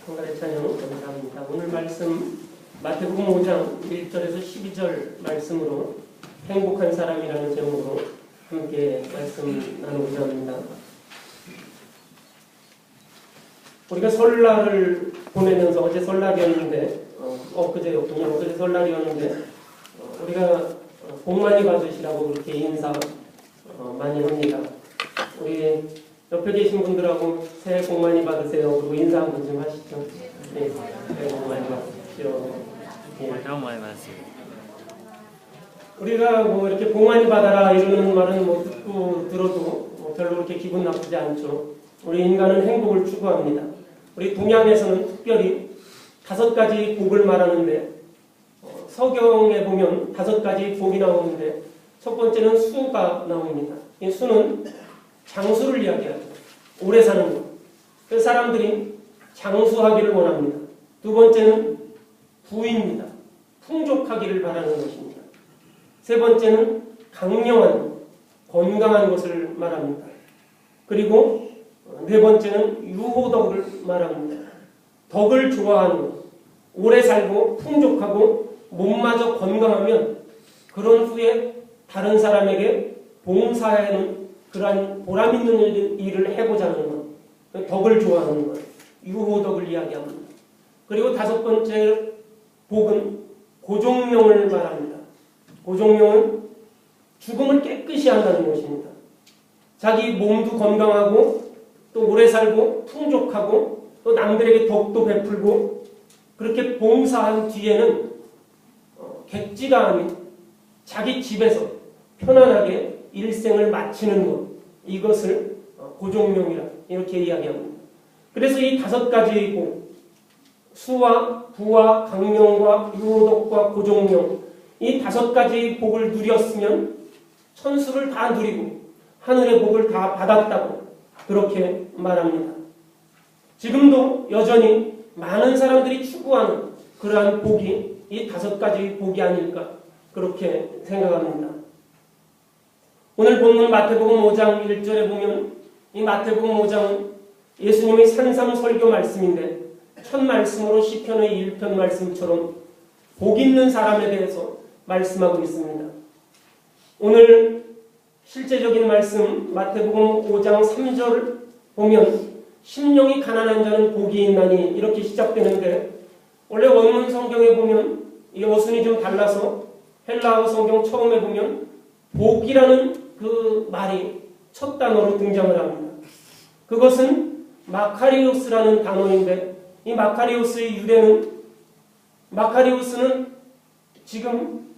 한가지 찬양 감사합니다. 오늘 말씀 마태복음 5장 1절에서 12절 말씀으로 행복한 사람이라는 제목으로 함께 말씀 나누고자 합니다. 우리가 설날을 보내면서 어제 설날이었는데 엊그제였군요. 엊그제 설날이었는데 우리가 복 많이 받으시라고 그렇게 인사 많이 합니다. 우리 옆에 계신 분들하고 새해 복 많이 받으세요. 그리고 인사 한번 좀 하시죠. 네, 새해 복 많이 받으십시오. 네. 너무 많이 받으세요. 우리가 뭐 이렇게 복 많이 받아라 이러는 말은 뭐 듣고 들어도 별로 그렇게 기분 나쁘지 않죠. 우리 인간은 행복을 추구합니다. 우리 동양에서는 특별히 5가지 복을 말하는데 서경에 보면 5가지 복이 나오는데 첫 번째는 수가 나옵니다. 이 수는 장수를 이야기하죠. 오래 사는 것. 그 사람들이 장수하기를 원합니다. 두 번째는 부입니다. 풍족하기를 바라는 것입니다. 세 번째는 강령한 건강한 것을 말합니다. 그리고 네 번째는 유호덕을 말합니다. 덕을 좋아하는 것. 오래 살고 풍족하고 몸마저 건강하면 그런 후에 다른 사람에게 봉사하는 그러한 보람 있는 일을 해보자 하는 것. 덕을 좋아하는 것. 유호덕을 이야기합니다. 그리고 5번째 복은 고종명을 말합니다. 고종명은 죽음을 깨끗이 한다는 것입니다. 자기 몸도 건강하고 또 오래 살고 풍족하고 또 남들에게 덕도 베풀고 그렇게 봉사한 뒤에는 객지가 아닌 자기 집에서 편안하게 일생을 마치는 것, 이것을 고종명이라 이렇게 이야기합니다. 그래서 이 5가지 복, 수와 부와 강령과 유호덕과 고종명, 이 5가지 복을 누렸으면 천수를 다 누리고 하늘의 복을 다 받았다고 그렇게 말합니다. 지금도 여전히 많은 사람들이 추구하는 그러한 복이 이 5가지 복이 아닐까 그렇게 생각합니다. 오늘 본문 마태복음 5장 1절에 보면 이 마태복음 5장은 예수님의 산상 설교 말씀인데 첫 말씀으로 시편의 1편 말씀처럼 복 있는 사람에 대해서 말씀하고 있습니다. 오늘 실제적인 말씀 마태복음 5장 3절을 보면 심령이 가난한 자는 복이 있나니 이렇게 시작되는데 원래 원문 성경에 보면 이 어순이 좀 달라서 헬라어 성경 처음에 보면 복이라는 그 말이 첫 단어로 등장을 합니다. 그것은 마카리오스라는 단어인데 이 마카리오스의 유래는 마카리오스는 지금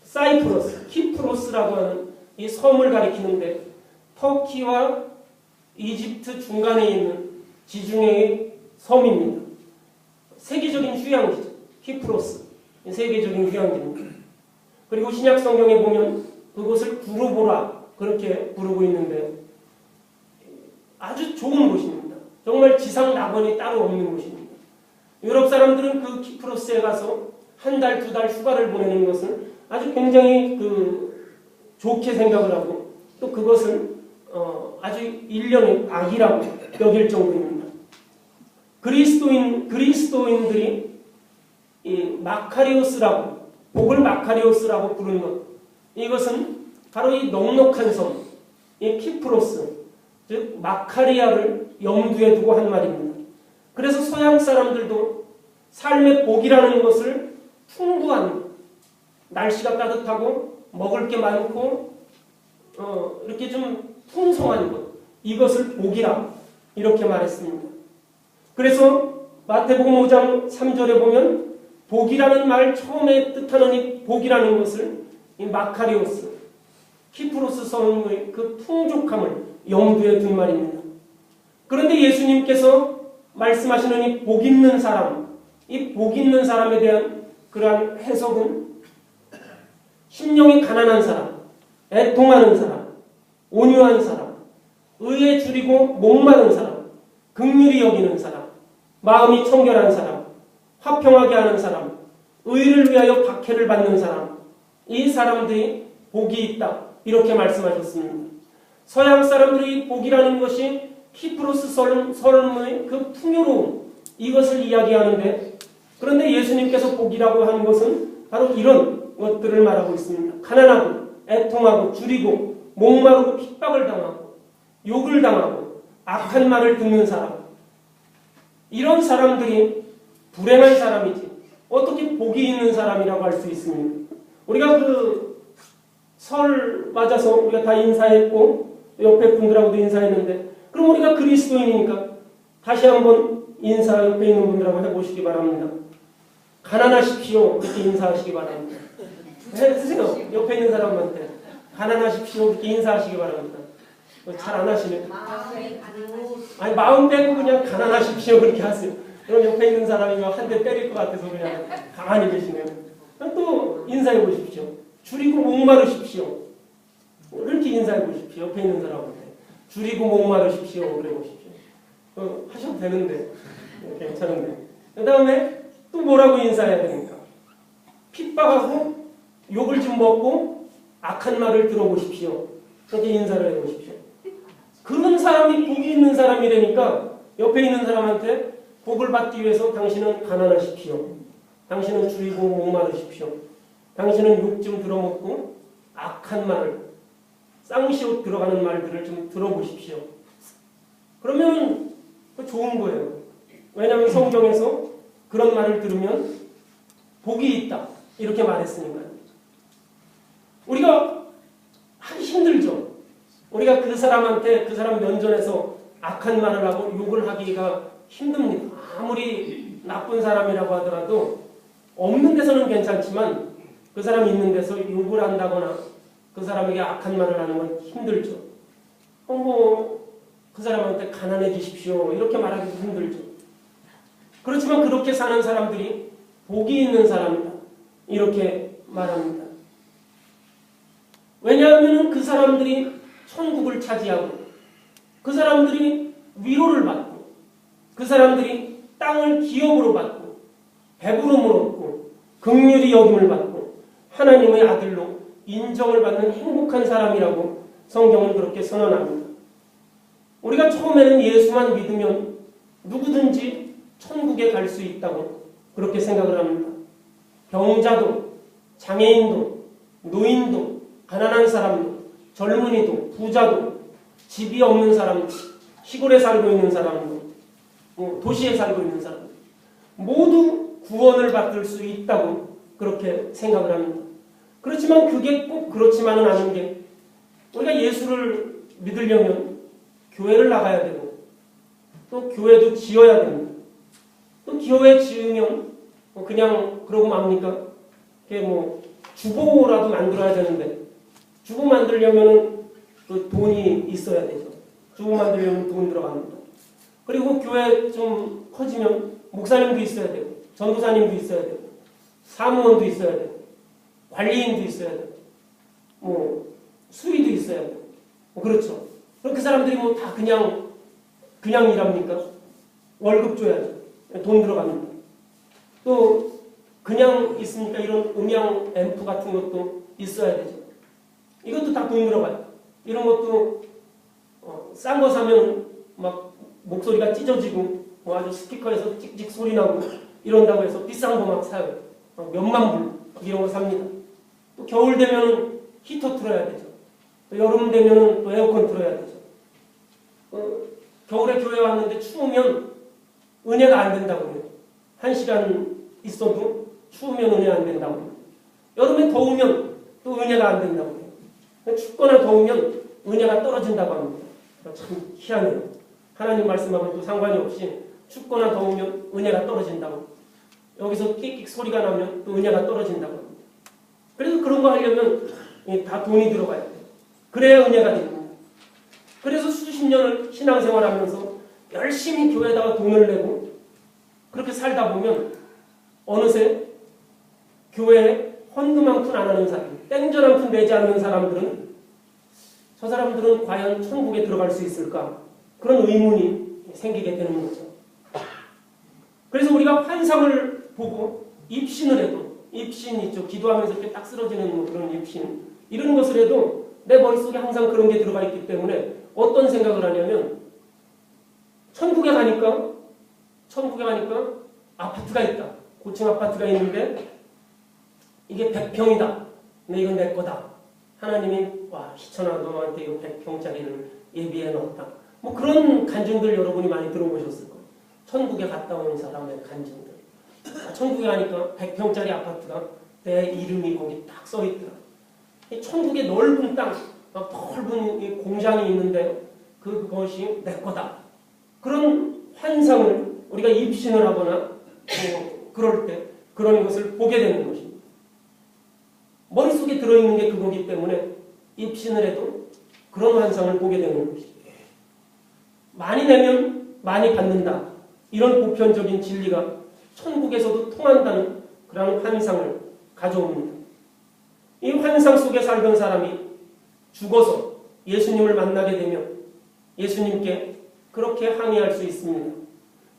사이프러스, 키프로스라고 하는 이 섬을 가리키는데 터키와 이집트 중간에 있는 지중해의 섬입니다. 세계적인 휴양지죠. 키프로스. 세계적인 휴양지입니다. 그리고 신약 성경에 보면 그곳을 구르보라 그렇게 부르고 있는데 아주 좋은 곳입니다. 정말 지상 낙원이 따로 없는 곳입니다. 유럽 사람들은 그 키프로스에 가서 1달, 2달 휴가를 보내는 것을 아주 굉장히 좋게 생각을 하고 또 그것을 아주 일련의 악이라고 여길 정도입니다. 그리스도인들이 이 마카리오스라고 복을 마카리오스라고 부르는 것, 이것은 바로 이 넉넉한 섬, 이 키프로스, 즉 마카리아를 염두에 두고 한 말입니다. 그래서 서양 사람들도 삶의 복이라는 것을 풍부한, 날씨가 따뜻하고 먹을 게 많고 이렇게 좀 풍성한 것, 이것을 복이라 이렇게 말했습니다. 그래서 마태복음 5장 3절에 보면 복이라는 말 처음에 뜻하는 이 복이라는 것을 이 마카리오스, 키프로스 섬의 그 풍족함을 염두에 둔 말입니다. 그런데 예수님께서 말씀하시는 이 복 있는 사람, 이 복 있는 사람에 대한 그러한 해석은 심령이 가난한 사람, 애통하는 사람, 온유한 사람, 의에 줄이고 목마른 사람, 긍휼히 여기는 사람, 마음이 청결한 사람, 화평하게 하는 사람, 의를 위하여 박해를 받는 사람, 이 사람들이 복이 있다 이렇게 말씀하셨습니다. 서양 사람들의 복이라는 것이 키프로스 섬의 그 풍요로움, 이것을 이야기하는데, 그런데 예수님께서 복이라고 하는 것은 바로 이런 것들을 말하고 있습니다. 가난하고 애통하고 줄이고 목마르고 핍박을 당하고 욕을 당하고 악한 말을 듣는 사람, 이런 사람들이 불행한 사람이지 어떻게 복이 있는 사람이라고 할 수 있습니까? 우리가 설 맞아서 우리가 다 인사했고 옆에 분들하고도 인사했는데, 그럼 우리가 그리스도인이니까 다시 한번 인사 옆에 있는 분들하고 해보시기 바랍니다. 가난하십시오 이렇게 인사하시기 바랍니다. 해주세요. 옆에 있는 사람한테 가난하십시오 이렇게 인사하시기 바랍니다. 잘 안 하시네. 아니 마음 빼고 그냥 가난하십시오 그렇게 하세요. 그럼 옆에 있는 사람이 한 대 때릴 것 같아서 그냥 가만히 계시네요. 그럼 또 인사해 보십시오. 줄이고 목마르십시오. 이렇게 인사해 보십시오. 옆에 있는 사람한테 줄이고 목마르십시오 그래 보십시오. 하셔도 되는데 괜찮은데. 그 다음에 또 뭐라고 인사해야 됩니까? 핍박하고 욕을 좀 먹고 악한 말을 들어보십시오. 그렇게 인사를 해보십시오. 그런 사람이 복이 있는 사람이라니까 옆에 있는 사람한테 복을 받기 위해서 당신은 가난하십시오. 당신은 줄이고 목마르십시오. 당신은 욕 좀 들어먹고 악한 말을, 쌍시옷 들어가는 말들을 좀 들어보십시오. 그러면 좋은 거예요. 왜냐하면 성경에서 그런 말을 들으면 복이 있다 이렇게 말했으니까요. 우리가 하기 힘들죠. 우리가 그 사람한테 그 사람 면전에서 악한 말을 하고 욕을 하기가 힘듭니다. 아무리 나쁜 사람이라고 하더라도 없는 데서는 괜찮지만 그 사람이 있는 데서 욕을 한다거나 그 사람에게 악한 말을 하는 건 힘들죠. 그 사람한테 가난해지십시오 이렇게 말하기도 힘들죠. 그렇지만 그렇게 사는 사람들이 복이 있는 사람이다 이렇게 말합니다. 왜냐하면 그 사람들이 천국을 차지하고 그 사람들이 위로를 받고 그 사람들이 땅을 기업으로 받고 배부름을 얻고 긍휼히 여김을 받고 하나님의 아들로 인정을 받는 행복한 사람이라고 성경은 그렇게 선언합니다. 우리가 처음에는 예수만 믿으면 누구든지 천국에 갈 수 있다고 그렇게 생각을 합니다. 병자도 장애인도 노인도 가난한 사람도 젊은이도 부자도 집이 없는 사람도 시골에 살고 있는 사람도 도시에 살고 있는 사람도 모두 구원을 받을 수 있다고 그렇게 생각을 합니다. 그렇지만 그게 꼭 그렇지만은 않은 게, 우리가 예수를 믿으려면 교회를 나가야 되고 또 교회도 지어야 됩니다. 또 교회 지으면 그냥 그러고 맙니까? 그게 주보라도 만들어야 되는데 주보 만들려면 또 돈이 있어야 되죠. 주보 만들려면 돈 들어갑니다. 그리고 교회 좀 커지면 목사님도 있어야 되고 전도사님도 있어야 되고 사무원도 있어야 되고 관리인도 있어야 되고 수의도 있어야 되고 그렇죠. 그럼 그 사람들이 다 그냥 일합니까? 월급 줘야죠. 돈 들어갑니다. 또 그냥 있으니까 이런 음향 앰프 같은 것도 있어야 되죠. 이것도 다 돈 들어가요. 이런 것도 싼 거 사면 막 목소리가 찢어지고 아주 스피커에서 찍찍 소리 나고 이런다고 해서 비싼 거 막 사요. 몇만 불 이런 거 삽니다. 또 겨울 되면은 히터 틀어야 되죠. 또 여름 되면은 또 에어컨 틀어야 되죠. 겨울에 교회 왔는데 추우면 은혜가 안 된다고 해요. 1시간 있어도 추우면 은혜 안 된다고 해요. 여름에 더우면 또 은혜가 안 된다고 해요. 춥거나 더우면 은혜가 떨어진다고 합니다. 참 희한해요. 하나님 말씀하고 또 상관이 없이 춥거나 더우면 은혜가 떨어진다고. 여기서 끽끽 소리가 나면 또 은혜가 떨어진다고 합니다. 그래서 그런 거 하려면 다 돈이 들어가야 돼요. 그래야 은혜가 됩니다. 그래서 수십 년을 신앙생활하면서 열심히 교회에다가 돈을 내고 그렇게 살다 보면 어느새 교회에 헌금 한 푼 안 하는 사람, 땡전 한 푼 내지 않는 사람들은 저 사람들은 과연 천국에 들어갈 수 있을까? 그런 의문이 생기게 되는 거죠. 그래서 우리가 환상을 보고 입신을 해도, 입신 있죠. 기도하면서 이렇게 딱 쓰러지는 그런 입신, 이런 것을 해도 내 머릿속에 항상 그런 게 들어가 있기 때문에 어떤 생각을 하냐면 천국에 가니까 천국에 가니까 아파트가 있다. 고층 아파트가 있는데 이게 100평이다. 근데 이건 내 거다. 하나님이 와 희천아 너한테 이거 100평짜리를 예비해 놨다. 뭐 그런 간증들 여러분이 많이 들어보셨을 거예요. 천국에 갔다 온 사람의 간증들. 천국에 가니까 100평짜리 아파트가 내 이름이 거기 딱 써 있더라. 천국의 넓은 땅, 넓은 공장이 있는데 그것이 내 거다. 그런 환상을 우리가 입신을 하거나 그럴 때 그런 것을 보게 되는 것입니다. 머릿속에 들어있는 게 그거기 때문에 입신을 해도 그런 환상을 보게 되는 것입니다. 많이 내면 많이 받는다. 이런 보편적인 진리가 천국에서도 통한다는 그런 환상을 가져옵니다. 이 환상 속에 살던 사람이 죽어서 예수님을 만나게 되면 예수님께 그렇게 항의할 수 있습니다.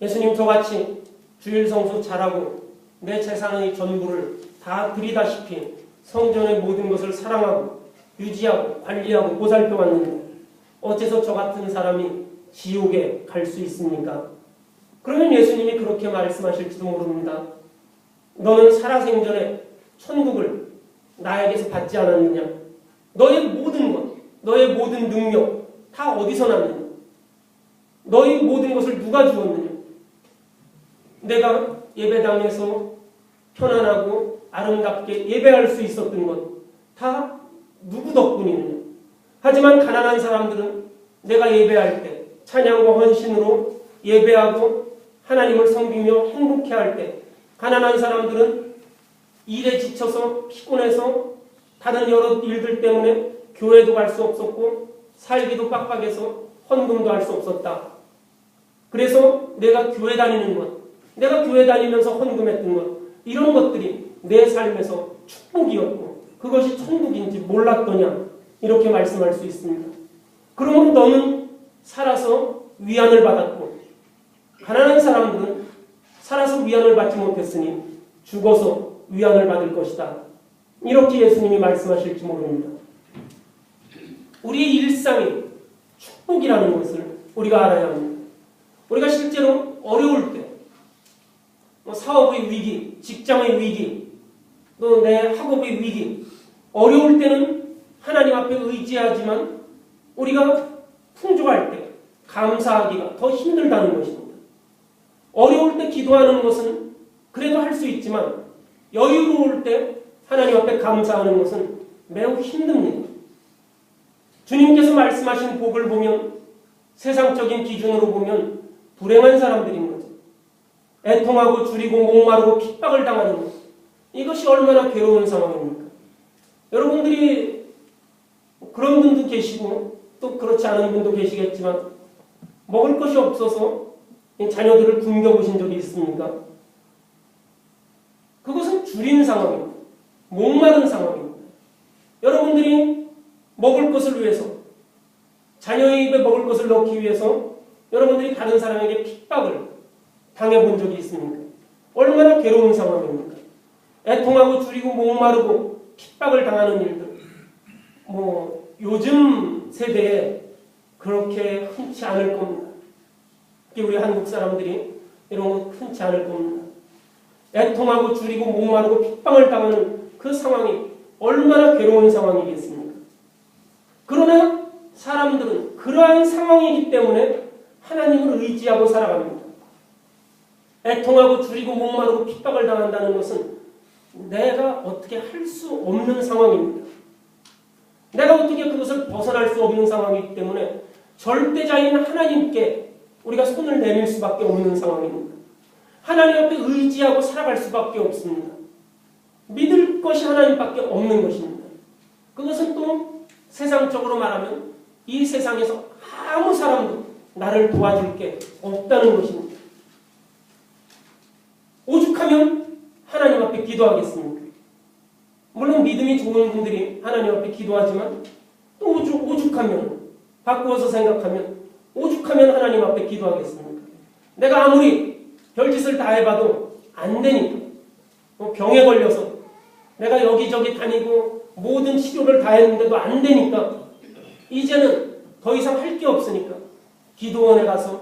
예수님 저같이 주일 성수 잘하고 내 재산의 전부를 다 드리다시피 성전의 모든 것을 사랑하고 유지하고 관리하고 보살펴 왔는데 어째서 저 같은 사람이 지옥에 갈 수 있습니까? 그러면 예수님이 그렇게 말씀하실지도 모릅니다. 너는 살아생전에 천국을 나에게서 받지 않았느냐? 너의 모든 것, 너의 모든 능력 다 어디서 났느냐? 너의 모든 것을 누가 주었느냐? 내가 예배당에서 편안하고 아름답게 예배할 수 있었던 것 다 누구 덕분이느냐? 하지만 가난한 사람들은 내가 예배할 때 찬양과 헌신으로 예배하고 하나님을 섬기며 행복해할 때 가난한 사람들은 일에 지쳐서 피곤해서 다른 여러 일들 때문에 교회도 갈 수 없었고 살기도 빡빡해서 헌금도 할 수 없었다. 그래서 내가 교회 다니는 것, 내가 교회 다니면서 헌금했던 것 이런 것들이 내 삶에서 축복이었고 그것이 천국인지 몰랐더냐 이렇게 말씀할 수 있습니다. 그러므로 너는 살아서 위안을 받았고 가난한 사람들은 살아서 위안을 받지 못했으니 죽어서 위안을 받을 것이다. 이렇게 예수님이 말씀하실지 모릅니다. 우리의 일상이 축복이라는 것을 우리가 알아야 합니다. 우리가 실제로 어려울 때 사업의 위기, 직장의 위기, 또 내 학업의 위기 어려울 때는 하나님 앞에 의지하지만 우리가 풍족할 때 감사하기가 더 힘들다는 것입니다. 어려울 때 기도하는 것은 그래도 할 수 있지만 여유로울 때 하나님 앞에 감사하는 것은 매우 힘듭니다. 주님께서 말씀하신 복을 보면 세상적인 기준으로 보면 불행한 사람들인 거죠. 애통하고 줄이고 목마르고 핍박을 당하는 것. 이것이 얼마나 괴로운 상황입니까? 여러분들이 그런 분도 계시고 또 그렇지 않은 분도 계시겠지만 먹을 것이 없어서 자녀들을 굶겨보신 적이 있습니까? 그것은 줄인 상황입니다. 목마른 상황입니다. 여러분들이 먹을 것을 위해서 자녀의 입에 먹을 것을 넣기 위해서 여러분들이 다른 사람에게 핍박을 당해본 적이 있습니까? 얼마나 괴로운 상황입니까? 애통하고 줄이고 목마르고 핍박을 당하는 일들 요즘 세대에 그렇게 흔치 않을 겁니다. 우리 한국 사람들이 이런 거 흔치 않을 겁니다. 애통하고 줄이고 목마르고 핍박을 당하는 그 상황이 얼마나 괴로운 상황이겠습니까? 그러나 사람들은 그러한 상황이기 때문에 하나님을 의지하고 살아갑니다. 애통하고 줄이고 목마르고 핍박을 당한다는 것은 내가 어떻게 할 수 없는 상황입니다. 내가 어떻게 그것을 벗어날 수 없는 상황이기 때문에 절대자인 하나님께 우리가 손을 내밀 수밖에 없는 상황입니다. 하나님 앞에 의지하고 살아갈 수밖에 없습니다. 믿을 것이 하나님밖에 없는 것입니다. 그것은 또 세상적으로 말하면 이 세상에서 아무 사람도 나를 도와줄 게 없다는 것입니다. 오죽하면 하나님 앞에 기도하겠습니까? 물론 믿음이 좋은 분들이 하나님 앞에 기도하지만 또 오죽하면 바꾸어서 생각하면 오죽하면 하나님 앞에 기도하겠습니까? 내가 아무리 별짓을 다 해봐도 안 되니까 병에 걸려서 내가 여기저기 다니고 모든 치료를 다 했는데도 안 되니까 이제는 더 이상 할 게 없으니까 기도원에 가서